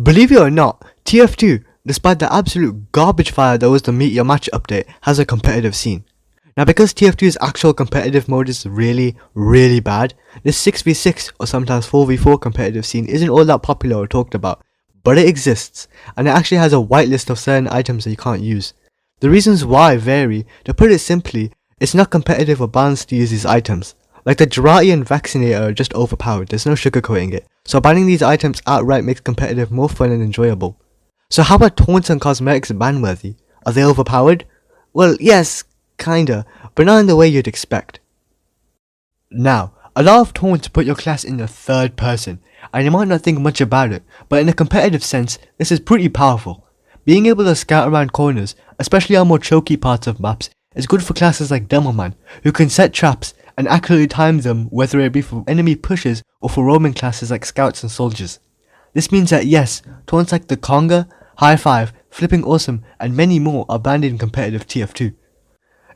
Believe it or not, TF2, despite the absolute garbage fire that was the Meet Your Match update, has a competitive scene. Now because TF2's actual competitive mode is really bad, this 6v6 or sometimes 4v4 competitive scene isn't all that popular or talked about, but it exists, and it actually has a whitelist of certain items that you can't use. The reasons why vary. To put it simply, it's not competitive or balanced to use these items. Like the Girati and Vaccinator are just overpowered, there's no sugarcoating it, so banning these items outright makes competitive more fun and enjoyable. So how about taunts and cosmetics ban-worthy? Are they overpowered? Well, yes, kinda, but not in the way you'd expect. Now, a lot of taunts put your class in the third person, and you might not think much about it, but in a competitive sense, this is pretty powerful. Being able to scout around corners, especially on more choky parts of maps, is good for classes like Demoman, who can set traps and accurately time them, whether it be for enemy pushes or for roaming classes like scouts and soldiers. This means that yes, taunts like the Conga, High Five, Flipping Awesome and many more are banned in competitive TF2.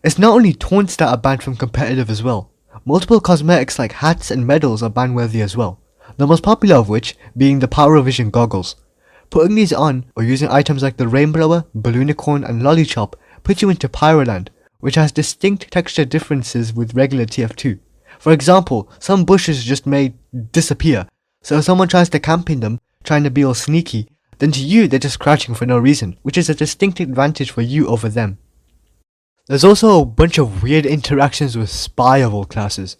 It's not only taunts that are banned from competitive as well. Multiple cosmetics like hats and medals are ban-worthy as well, the most popular of which being the Power Vision goggles. Putting these on, or using items like the Rainblower, Balloonicorn and Lollychop puts you into Pyroland, which has distinct texture differences with regular TF2. For example, some bushes just may disappear, so if someone tries to camp in them, trying to be all sneaky, then to you they're just crouching for no reason, which is a distinct advantage for you over them. There's also a bunch of weird interactions with Spy of all classes.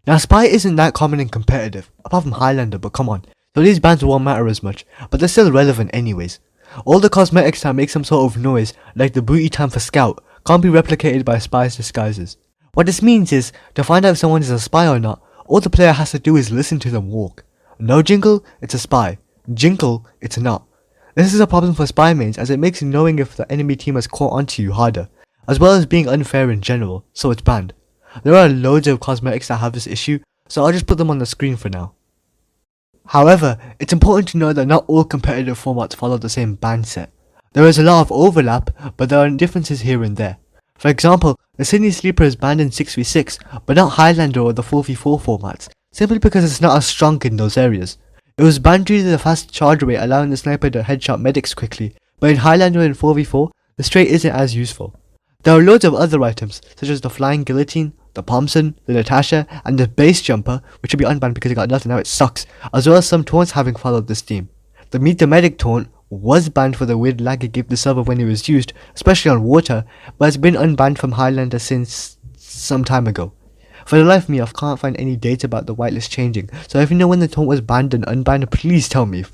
Now Spy isn't that common in competitive, apart from Highlander, but come on, so these bans won't matter as much, but they're still relevant anyways. All the cosmetics that make some sort of noise, like the booty time for Scout, can't be replicated by Spy's disguises. What this means is, to find out if someone is a spy or not, all the player has to do is listen to them walk. No jingle, it's a spy. Jingle, it's not. This is a problem for spy mains as it makes knowing if the enemy team has caught onto you harder, as well as being unfair in general, so it's banned. There are loads of cosmetics that have this issue, so I'll just put them on the screen for now. However, it's important to know that not all competitive formats follow the same ban set. There is a lot of overlap, but there are differences here and there. For example, the Sydney Sleeper is banned in 6v6, but not Highlander or the 4v4 formats, simply because it's not as strong in those areas. It was banned due to the fast charge rate allowing the sniper to headshot medics quickly, but in Highlander and 4v4, the straight isn't as useful. There are loads of other items, such as the Flying Guillotine, the Pomson, the Natasha, and the Base Jumper, which should be unbanned because it got nothing, now it sucks, as well as some taunts having followed this theme. The Meet the Medic taunt was banned for the weird lag it gave the server when it was used, especially on water, but has been unbanned from Highlander since some time ago. For the life of me, I can't find any data about the whitelist changing, so if you know when the taunt was banned and unbanned, please tell me.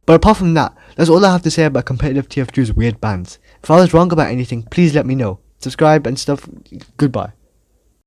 But apart from that, that's all I have to say about competitive TF2's weird bans. If I was wrong about anything, please let me know. Subscribe and stuff. Goodbye.